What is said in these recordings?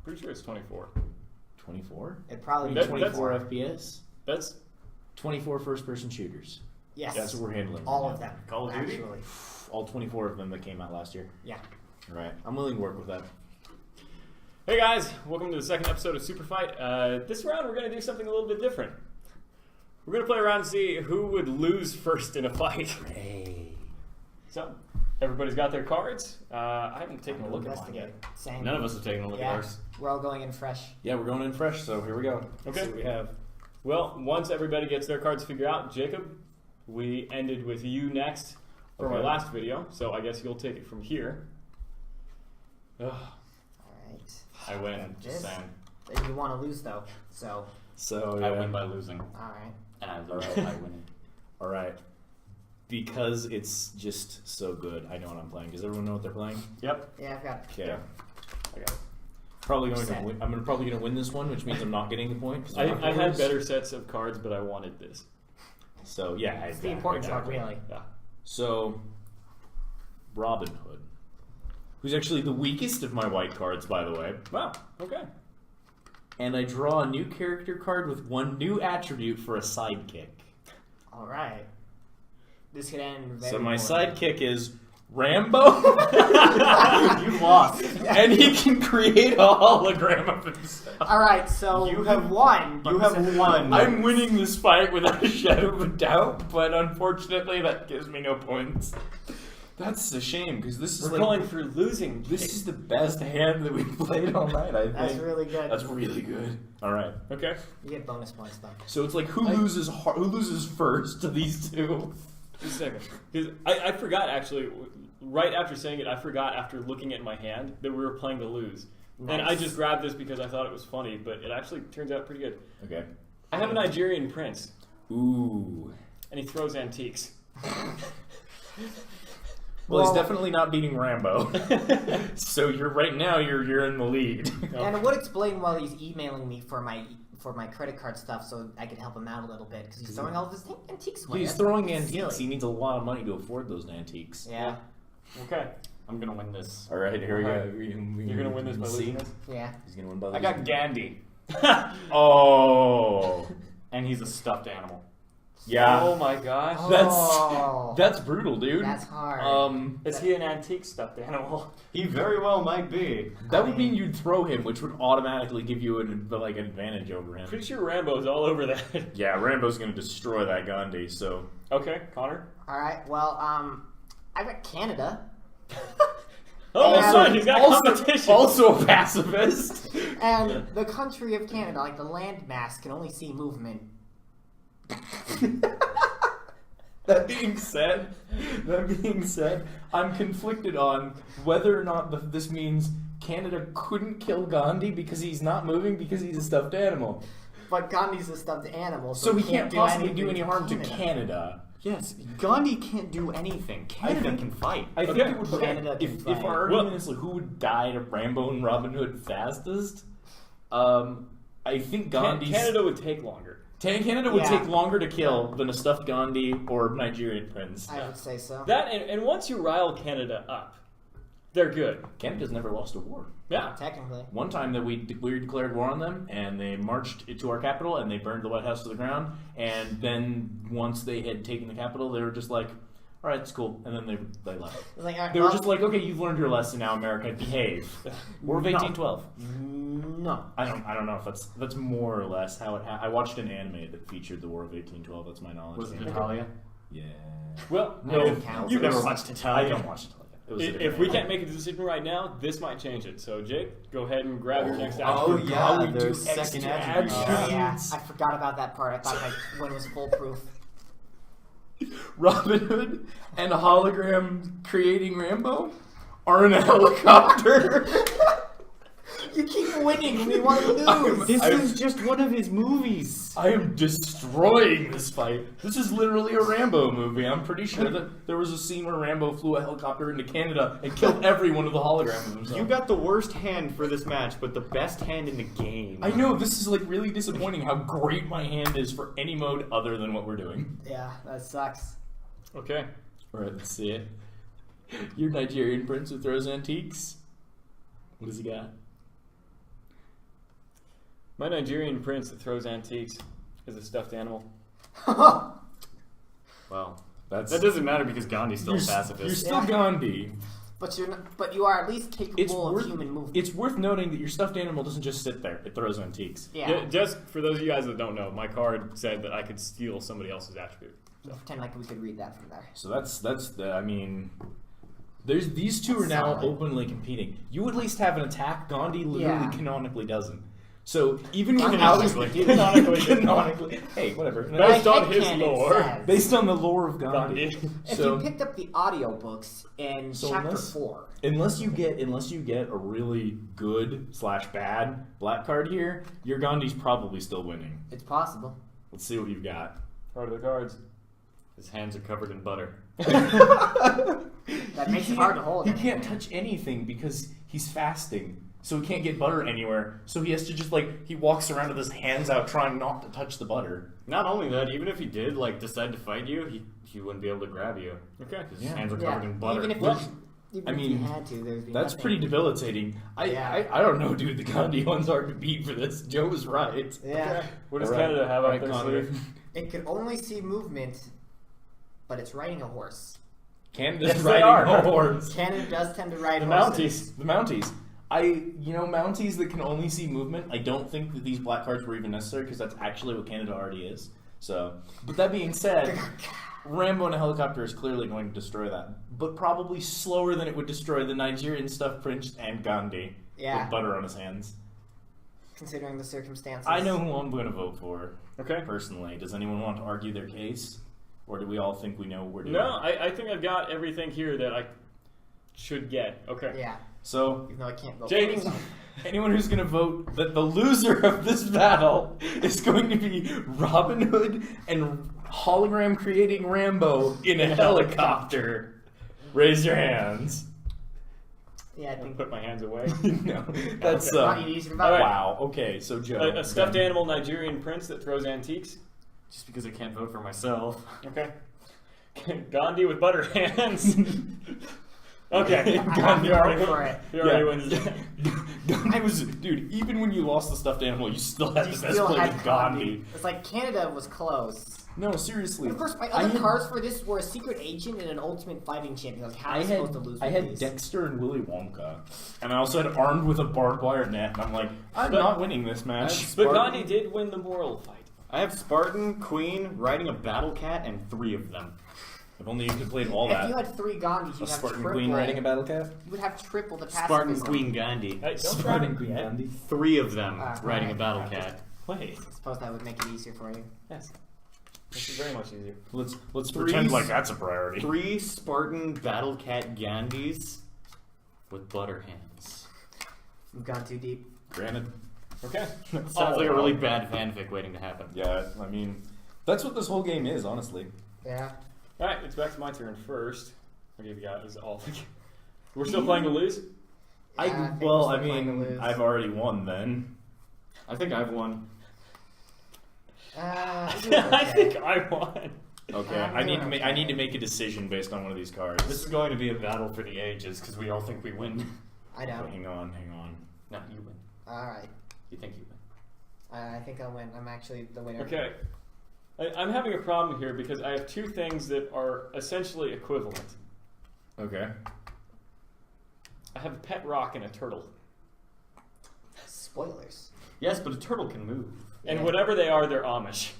Pretty sure it's 24. 24? It probably be 24 FPS? That's 24 first-person shooters. Yes. That's what we're handling. All right of now. them. Call of Duty? Actually. All 24 of them that came out last year. Yeah. All right. I'm willing to work with that. Hey guys, welcome to the second episode of SUPERFIGHT. This round we're going to do something a little bit different. We're going to play around and see who would lose first in a fight. Hey. So, everybody's got their cards. I haven't taken a look at mine yet. Same. None of us have taken a look at ours. We're all going in fresh. Yeah, we're going in fresh, so here we go. Okay. Let's see what we have. Well, once everybody gets their cards figured out, Jacob, we ended with you next for my Okay. last video, so I guess you'll take it from here. Ugh, Alright. I win, just saying. You want to lose, though, so. So, I win by losing, Alright. and I lose Alright. by winning. All right. Because it's just so good, I know what I'm playing. Does everyone know what they're playing? Yep. Yeah, I've got. Okay. Yeah. I got it. Probably going to Set. win. I'm probably going to win this one, which means I'm not getting the point. 'cause I'm not I had yours. better sets of cards, but I wanted this. So yeah, It's the important part, really. Yeah. So Robin Hood, who's actually the weakest of my white cards, by the way. Wow. Okay. And I draw a new character card with one new attribute for a sidekick. Alright. This could end very So my poorly. sidekick is Rambo, You lost. and he can create a hologram of himself. Alright, so You you have- have won. You have won. I'm winning this fight without a shadow of a doubt, but unfortunately that gives me no points. That's a shame, because this is We're like going for losing. this is the best hand that we've played all night, I think. That's really good. That's really good. Alright. Okay. You get bonus points, though. So it's like who loses first to these two? Just a second. Because I forgot, actually, right after saying it, I forgot after looking at my hand that we were playing to lose. And I Nice. just grabbed this because I thought it was funny, but it actually turns out pretty good. Okay. I have a Nigerian prince, Ooh. and he throws antiques. Well, he's Well- definitely not beating Rambo. So you're in the lead. And it would explain while he's emailing me for my credit card stuff, so I could help him out a little bit because he's throwing all of his antiques away. He's That's throwing silly. antiques. He needs a lot of money to afford those antiques. Yeah, Okay. I'm gonna win this. All right, here we go. Alright. You're going to win this by losing this? yeah. He's gonna win by I got Gandhi, Oh. and he's a stuffed animal. Yeah. Oh my gosh. Oh, That's brutal, dude. that's hard. Is he an antique stuffed animal? He very well might be. That would mean you'd throw him, which would automatically give you an advantage over him. Pretty sure Rambo's all over that. Yeah, Rambo's gonna destroy that Gandhi. So Okay, Connor. All right. Well, I got Canada, Oh, And that's right. He's got competition. also a pacifist. and the country of Canada, like the landmass, can only see movement. That being said, I'm conflicted on whether or not this means Canada couldn't kill Gandhi because he's not moving because he's a stuffed animal. But Gandhi's a stuffed animal, So he can't possibly do anything any harm to Canada. Canada. Yes, Gandhi can't do anything. Canada think- can fight. I think Okay. it would Canada can if fight. our argument is like who would die to Rambo and Robin Hood fastest, I think Gandhi's Canada would take longer. Canada would Yeah. take longer to kill than a stuffed Gandhi or Nigerian prince. I would say so. That and once you rile Canada up, they're good. Canada's never lost a war. Yeah. Technically. One time that we declared war on them, and they marched to our capital, and they burned the White House to the ground. And then once they had taken the capital, they were just like, "All right, it's cool," and then they left. It's like, all right, They were well, just like, "Okay, you've learned your lesson now, America. Behave." War of No. 1812. no. I don't know if that's more or less how it. I watched an anime that featured the War of 1812. That's my knowledge. Was it Yeah. Natalia? Yeah. Well, That no. doesn't count. You've It was- never watched I Natalia. don't watch it. It was a If different we anime. can't make a decision right now, this might change it. So, Jake, go ahead and grab your next Oh, attribute. yeah, we do there's second extra attribute. Oh, yeah. attributes. I forgot about that part. I thought my win was foolproof. Robin Hood and a hologram creating Rambo are in a helicopter. You keep winning when you want to lose. This I'm- is just one of his movies. I am destroying this fight. This is literally a Rambo movie. I'm pretty sure that there was a scene where Rambo flew a helicopter into Canada and killed every one of the holograms of himself. You got the worst hand for this match, but the best hand in the game. I know, this is like really disappointing how great my hand is for any mode other than what we're doing. Yeah, that sucks. Okay. Alright, let's see it. Your Nigerian prince who throws antiques. What does he got? My Nigerian prince that throws antiques is a stuffed animal. Well, That's that doesn't matter because Gandhi's still a pacifist. You're still Gandhi. But you're not, but you are at least capable of human movement. It's worth noting that your stuffed animal doesn't just sit there; it throws antiques. Yeah. Just for those of you guys that don't know, my card said that I could steal somebody else's attribute. So. Pretend like we could read that from there. So that's the. I mean, there's these two are now openly competing. You at least have an attack. Gandhi literally canonically doesn't. So even without canonically, hey, whatever. Based on his lore. Based on the lore of Gandhi. If you picked up the audiobooks in chapter 4. Unless you get a really good / bad black card here, your Gandhi's probably still winning. It's possible. Let's see what you've got. What are the cards? His hands are covered in butter. That makes it hard to hold. He can't touch anything because he's fasting. So he can't get butter anywhere. So he has to just he walks around with his hands out trying not to touch the butter. Not only that, even if he did decide to fight you, he wouldn't be able to grab you. Okay. Because his hands are covered in butter. Even if if you had to, there'd be that's nothing. pretty debilitating. I don't know, dude. The Gandhi one's hard to beat for this. Joe was right. Yeah. Okay. What does Canada have up their sleeve? It could only see movement, but it's riding a horse. Canada's riding a horse. Canada does tend to ride The horses. Mounties. The Mounties. Mounties that can only see movement, I don't think that these black cards were even necessary because that's actually what Canada already is. So, but that being said, Rambo in a helicopter is clearly going to destroy that, but probably slower than it would destroy the Nigerian stuffed prince and Gandhi with butter on his hands. Considering the circumstances. I know who I'm going to vote for. Okay. Personally, does anyone want to argue their case, or do we all think we know what we're doing? No, I think I've got everything here that I should get. Okay. Yeah. So, Even though I can't vote. anyone who's going to vote that the loser of this battle is going to be Robin Hood and hologram creating Rambo in a helicopter, raise your hands. Yeah, I I'll think put my hands away. No, that's not easy to vote. wow. Okay, so Joe, A stuffed animal Nigerian prince that throws antiques. Just because I can't vote for myself. Okay. Gandhi with butter hands. Okay. Gandhi already for it. He already wins. Gandhi was, dude. Even when you lost the stuffed animal, you still had the best Still play had with Gandhi. It's like Canada was close. No, seriously. And of course, my other cards for this were a secret agent and an ultimate fighting champion. Like, how am I supposed to lose? I had these? Dexter and Willy Wonka, and I also had armed with a barbed wire net. And I'm like, I'm not winning this match. But Gandhi did win the moral fight. I have Spartan, Queen, riding a battle cat, and 3 of them. If only you could play all that. If you had 3 Gandhis, you'd A have Spartan triple. Queen riding a battle cat. You would have triple the pacifism. Spartan, Queen, Gandhi. Hey, don't Spartan try Queen it. Gandhi. 3 of them riding a right. battle cat. Wait. I suppose that would make it easier for you. Yes. This is very much easier. Let's pretend like that's a priority. 3 Spartan battle cat Gandhis with butter hands. We've gone too deep. Granted. Okay. Sounds like a really bad fanfic waiting to happen. Yeah, I mean, that's what this whole game is, honestly. Yeah. All right, it's back to my turn first. What have you got? Is all. We're still playing to lose. I think we're still playing to lose. I've already won then. I think I've won. I think I won. Okay, I need to make a decision based on one of these cards. This is going to be a battle for the ages because we all think we win. I don't. Hang on. No, you win. Alright. You think you win. I think I'll win. I'm actually the winner. Okay. I'm having a problem here because I have 2 things that are essentially equivalent. Okay. I have a pet rock and a turtle. Spoilers. Yes, but a turtle can move. And whatever they are, they're Amish.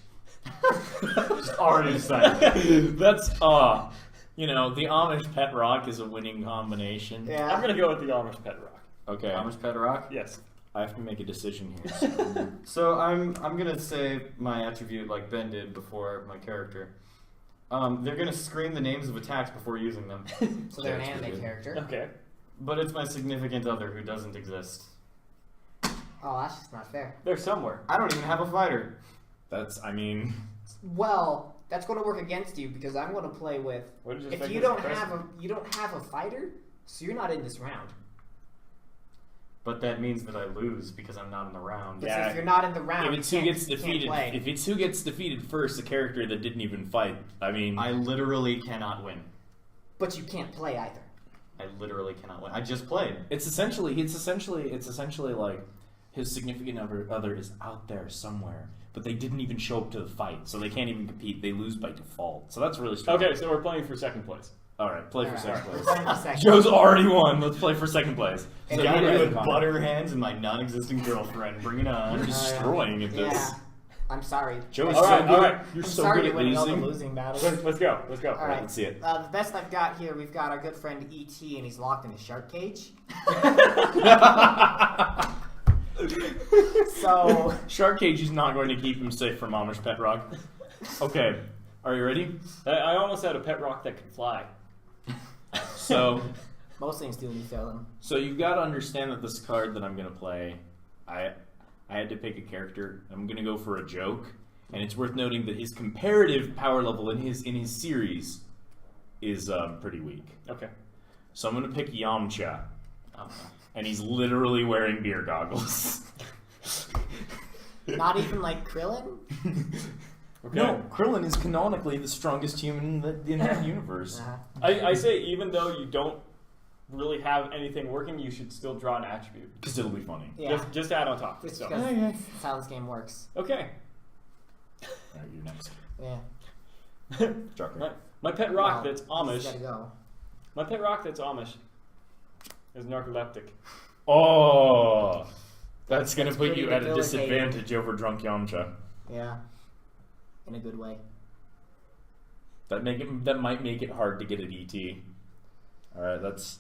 Just already decided. That's the Amish pet rock is a winning combination. Yeah. I'm going to go with the Amish pet rock. Okay. Amish pet rock? Yes. I have to make a decision here. So I'm gonna say my attribute like Ben did before my character. They're gonna scream the names of attacks before using them. So they're an anime character. Okay. But it's my significant other who doesn't exist. Oh, that's just not fair. They're somewhere. I don't even have a fighter. Well, that's going to work against you because I'm going to play with. What did you If think you was don't impressive? have a fighter, so you're not in this round. But that means that I lose because I'm not in the round. But Yeah. if you're not in the round, If it's you who can't- gets you can't defeated, play. if it's who gets defeated first, the character that didn't even fight. I mean, I literally cannot win. But you can't play either. I literally cannot win. I just played. it's essentially like his significant other is out there somewhere, but they didn't even show up to the fight, so they can't even compete. They lose by default. So that's really strange. Okay, so we're playing for second place. All right, play for second We're place. playing for second. Joe's already won. Let's play for second place. And Got you're me right, with butter hands and my non-existent girlfriend. Bring it on. You're destroying at this. Yeah. I'm sorry. Joe is All so right, good. all right. You're I'm so sorry good you're at winning all the losing. losing battles. Let's go. Let's go. All right. Let's see it. The best I've got here, we've got our good friend E.T. and he's locked in a shark cage. So Shark cage is not going to keep him safe from Amish pet rock. Okay, are you ready? I almost had a pet rock that could fly. So, most things do when you fail them. so you've got to understand that this card that I'm going to play, I had to pick a character. I'm going to go for a joke, and it's worth noting that his comparative power level in his series is pretty weak. Okay. So I'm going to pick Yamcha, and he's literally wearing beer goggles. Not even like Krillin? Okay. No, Krillin is canonically the strongest human in the universe. I say even though you don't really have anything working, you should still draw an attribute. Because it'll be funny. Yeah. Just add on top. Just So. because that's how this game works. Okay. Alright, you're next. Yeah. Chucker. My pet rock Wow, that's he's Amish. gotta go. My pet rock that's Amish is narcoleptic. Oh! That's going to That's put pretty you at a debilitating. disadvantage over drunk Yamcha. Yeah. In a good way. That might make it hard to get at ET. Alright, that's...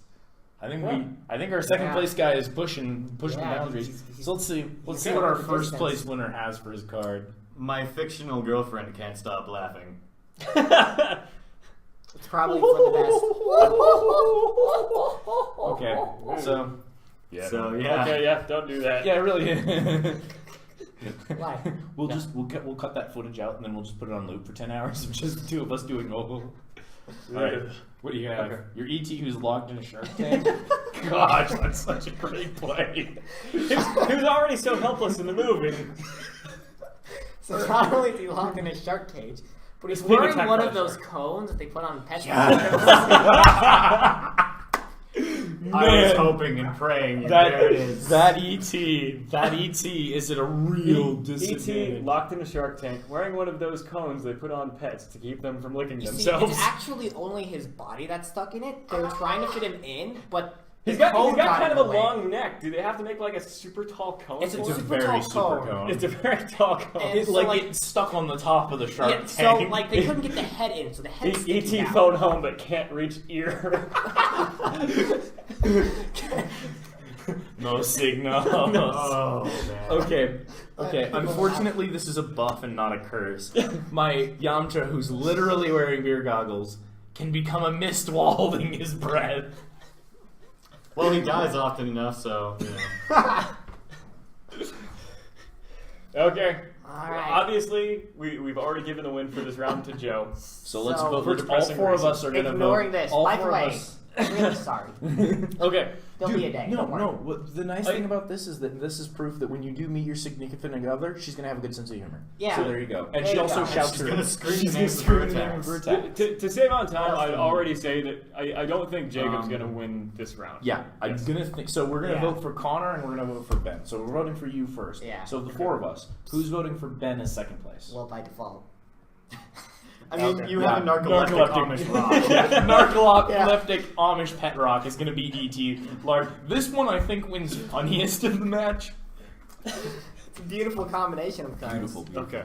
I think our second Yeah. place guy is pushing the Yeah, boundaries. he's- So let's see he's what our got the first distance. place winner has for his card. My fictional girlfriend can't stop laughing. It's probably for the Okay, so... Yeah. So, yeah. Okay, yeah, don't do that. Yeah, really. Why? We'll cut that footage out and then we'll just put it on loop for 10 hours of just the two of us doing all right. What do you have? Okay. Your ET who's locked in a shark tank? Gosh, that's such a great play. He was already so helpless in the movie. So not only is he locked in a shark cage, but he's He's being wearing attacked one by of a those shark. cones that they put on pet I was hoping and praying, and there it is. That ET is at a real E.T. disadvantage. locked in a shark tank, wearing one of those cones they put on pets to keep them from licking You see, themselves. it's actually only his body that's stuck in it. They were trying to fit him in, but He's the got cone kind in of the a way. long neck. Do they have to make like a super tall cone? It's a for It's a him? super very tall super cone. cone. It's a very tall cone. And- so, like, like- it's stuck on the top of the shark Yeah, tank. so like they couldn't get the head in, so the head's E.T. sticking out. phone home but can't reach ear. No signal. Oh, man. Okay. People Unfortunately, this is a buff and not a curse. My Yamcha, who's literally wearing beer goggles, can become a mist while holding his breath. Well, he dies often enough, so, you know. Okay. Alright. Obviously, we've already given the win for this round to Joe. So let's So- vote. For All depressing four of us are going to vote. Ignoring this. All By the four way, of us. I'm really sorry. Okay. There'll be a day. No, don't worry. no. What, the nice thing about this is that this is proof that when you do meet your significant other, she's going to have a good sense of humor. Yeah. So there you go. And There she you also go. shouts She's her. gonna scream she's the gonna names of scream her the name of her attacks. attack. To save on time, What else I'd do you already say that I don't think Jacob's Um, going to win this round. Yeah, I'm Yes. gonna think. So we're gonna Yeah. vote for Connor and we're gonna vote for Ben. So we're voting for you first. Yeah. So the four of us, who's voting for Ben as second place? Well, by default. I mean, Okay. you have a narcoleptic Amish rock. Narcoleptic Amish pet rock is gonna be ET. Lark. This one I think wins funniest of the match. It's a beautiful combination of cards. Beautiful. Okay.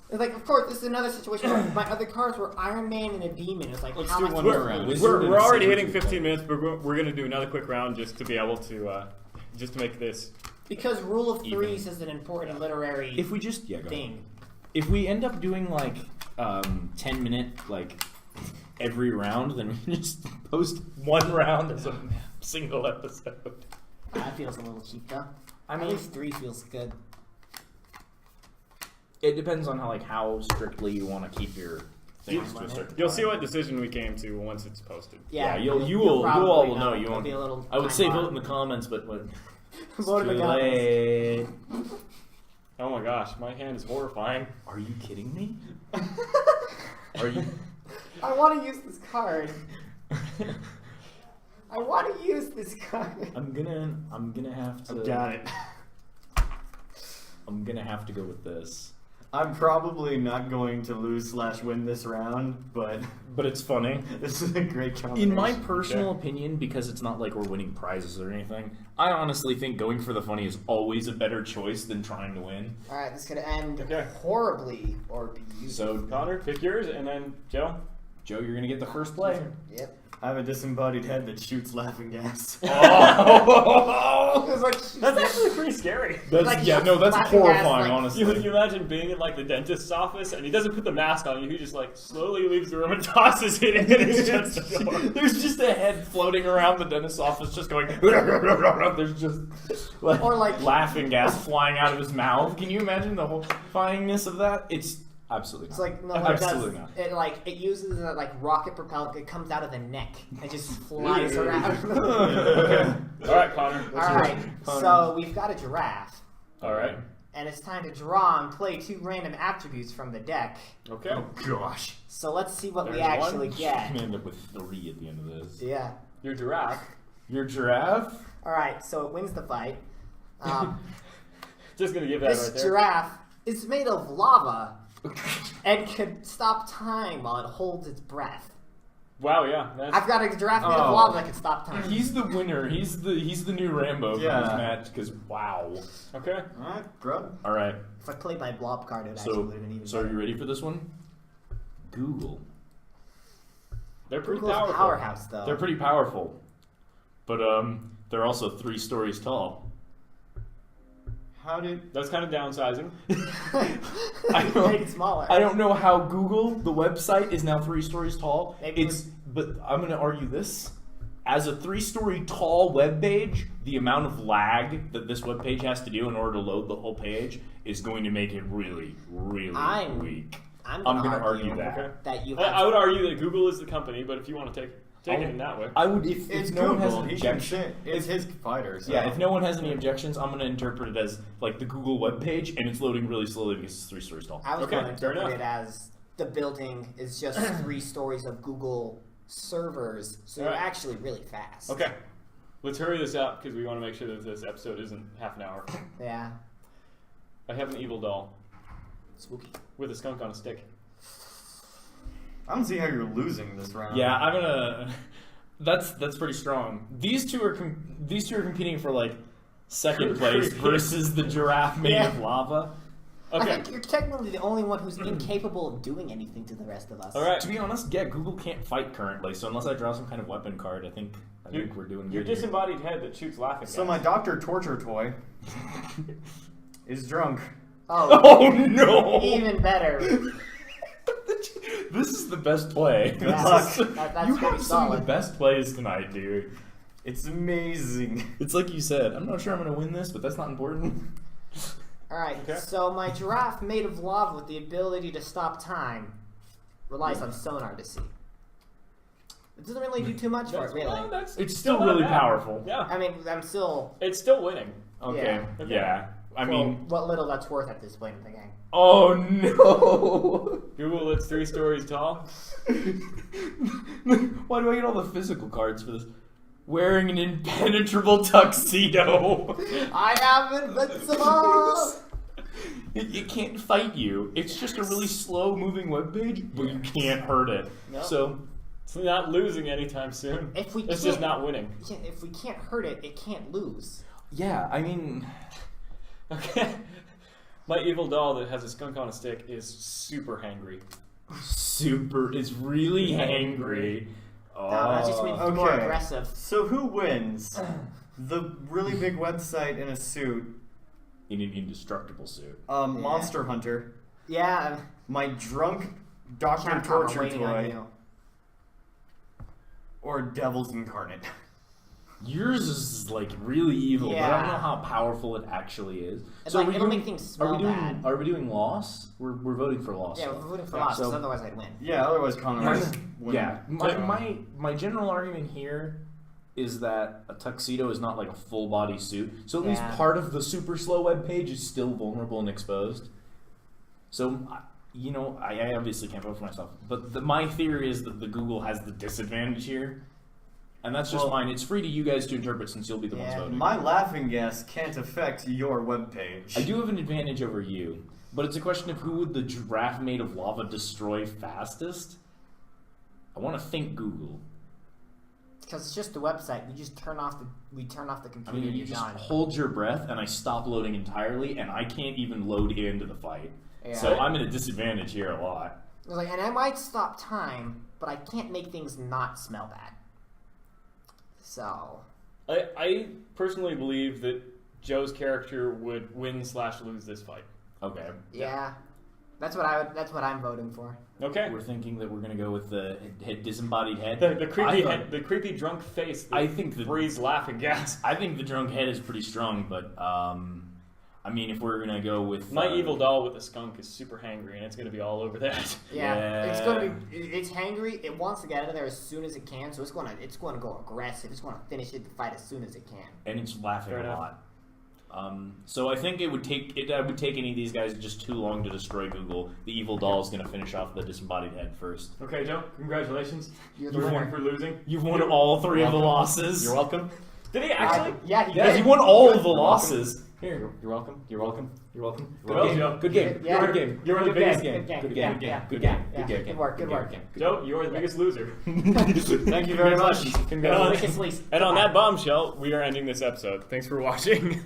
It's like, of course, this is another situation where my other cards were Iron Man and a Demon. It's like, Let's how do am I one supposed more to round. lose? Wizard and We're already Saber hitting tooth 15 thing. minutes, but we're going to do another quick round just to be able to just to make this. Because Rule of Even. Threes is an important literary If we just go ahead. thing. If we end up doing like 10-minute like every round, then we can just post one round as a single episode. That feels a little cheap, though. I At mean, least 3 feels good. it depends on how strictly you want to keep your things to a certain. You'll see what decision we came to once it's posted. Yeah, you'll you all probably will know. You It'll won't. be a little I would time say bar. vote in the comments, but when Vote in the too comments. late. Oh my gosh, my hand is horrifying. Are you kidding me? Are you? I want to use this card. I want to use this card. I'm gonna have to. I've got it. I'm gonna have to go with this. I'm probably not going to lose/win this round, but it's funny. this is a great combination. In my personal opinion, because it's not like we're winning prizes or anything, I honestly think going for the funny is always a better choice than trying to win. All right, this could end Okay. horribly or beautifully. So, Connor, pick yours, and then Joe. Joe, you're gonna get the first play. Yep. I have a disembodied head that shoots laughing gas. Oh! It was like That's actually pretty scary. That's Like, that's laughing gas, horrifying, like- honestly. You imagine being in like the dentist's office, and he doesn't put the mask on you. He just like slowly leaves the room and tosses it, and then he shuts the door. There's just a head floating around the dentist's office, just going. There's just Or like- laughing gas flying out of his mouth. Can you imagine the horrifyingness of that? It's absolutely It's not. like no, like Absolutely not. it uses a like rocket propelled. It comes out of the neck and just flies around. Okay. All right, Connor. All right, so we've got a giraffe, All right. and it's time to draw and play 2 random attributes from the deck. Okay. Oh gosh. So let's see what we There's actually one. I'm get. gonna end up with 3 at the end of this. Yeah. Your giraffe. Your giraffe? All right, so it wins the fight. Just gonna give that This right there. giraffe is made of lava and can stop time while it holds its breath. Wow. Yeah. That's, I've got a giraffe made of Oh. lava that can stop time. He's the winner. He's the new Rambo for Yeah. this match. Because wow. okay. Alright, grub. All right. If I played my blob card, it actually So would have been even so are better. you ready for this one? Google. They're pretty Google's powerful. powerhouse, though. They're pretty powerful, but they're also 3 stories tall. How did... That's kind of downsizing. I don't- Make it smaller. I don't know how Google, the website, is now 3 stories tall. Maybe But I'm going to argue this. As a 3-story tall web page, the amount of lag that this web page has to do in order to load the whole page is going to make it really, really I'm weak. I'm I'm gonna gonna argue that. Okay. that you I have. would argue that Google is the company, but if you want to take it in that way. I would if It's no one has Google. an He can objection. say- It's his fighter, so... Yeah, if no one has any objections, I'm going to interpret it as like the Google web page, and it's loading really slowly because it's 3 stories tall. I was Okay, going to fair interpret enough. it as the building is just 3 stories of Google servers, so they're Alright. actually really fast. Okay. Let's hurry this up because we want to make sure that this episode isn't half an hour. Yeah. I have an evil doll Spooky. with a skunk on a stick. I don't see how you're losing this round. Yeah, I'm gonna. That's pretty strong. These two are competing for like second place versus the giraffe made Yeah. of lava. I Okay. think you're technically the only one who's incapable of doing anything to the rest of us. All right. To be honest, yeah, Google can't fight currently, so unless I draw some kind of weapon card, I think we're doing Your good. here. disembodied head that shoots laughing So gas. my doctor torture toy is drunk. Oh, Oh no! even better. This is the best play. Yeah, luck. that's You pretty have some of solid. the best plays tonight, dude. It's amazing. It's like you said. I'm not sure I'm gonna win this, but that's not important. Alright, Okay. so my giraffe made of lava with the ability to stop time relies on sonar to see. It doesn't really do too much for it, really. Well, that's It's still not really bad. powerful. Yeah. I mean, I'm still. It's still winning. Okay. Yeah. Yeah. I mean. what little that's worth at this point in the game. Oh no! Google, it's 3 stories tall. Why do I get all the physical cards for this? Wearing an impenetrable tuxedo. I am invincible! It can't fight you. It's just a really slow moving webpage, but you can't hurt it. No. So, It's not losing anytime soon. If we It's can't, just not winning. Yeah, if we can't hurt it, it can't lose. yeah, I mean, Okay. My evil doll that has a skunk on a stick is super hangry. it's really angry. No, that just means it's more Okay. aggressive. So who wins? The really big website in a suit, In an indestructible suit. Monster Hunter, Yeah, my drunk doctor Capcom are torture waiting on toy, you. or Devil's Incarnate. Yours is like really evil, but I don't Yeah. know how powerful it actually is. It's So like, are we it'll doing- make things are we smell doing, bad. Are we doing loss? We're voting for loss. Yeah, so. we're voting for Yeah, loss, so- because otherwise I'd win. Yeah, otherwise Connor would win. Yeah, my general argument here is that a tuxedo is not like a full body suit, so at least Yeah. part of the super slow web page is still vulnerable and exposed. So, I obviously can't vote for myself, but my theory is that the Google has the disadvantage here, And that's just mine. It's free to you guys to interpret since you'll be the ones Yeah. voting. My laughing gas can't affect your webpage. I do have an advantage over you, but it's a question of who would the giraffe made of lava destroy fastest? I want to think Google. Because it's just the website. We turn off the I computer mean, and you you're just done. hold your breath, and I stop loading entirely, and I can't even load into the fight. Yeah. So I'm at a disadvantage here a lot. I was like, and I might stop time, but I can't make things not smell bad. So I personally believe that Joe's character would win/lose this fight. Okay. yeah, that's what I'm voting for. Okay. We're thinking that we're going to go with the disembodied head. The creepy I- head, the creepy drunk face that I think the breathes laughing gas. I think the drunk head is pretty strong, but I mean, if we're gonna go with My evil doll with the skunk is super hangry, and it's going to be all over that. Yeah, it's hangry. It wants to get out of there as soon as it can, so it's going to go aggressive. It's going to finish the fight as soon as it can. and it's laughing Fair a enough. lot. So I think it would take any of these guys just too long to destroy Google. The evil doll is gonna finish off the disembodied head first. Okay, Joe, congratulations. You're the You won winner. for losing. You've won all three of the losses. You're welcome. Did he actually? Yeah, he Yeah, did. you won all of the losses. Here. You're welcome. You're welcome. You're welcome. Good well, Joe. Good game. Yeah. Good game. You're the Good biggest game. game. Good game. Good Yeah, game. yeah, Good yeah, game. yeah. Good work. game. Good work. Joe, you're the biggest loser. Thank you very much. Congratulations. Wicked sleaze. And on Goodbye. that bombshell, we are ending this episode. Thanks for watching.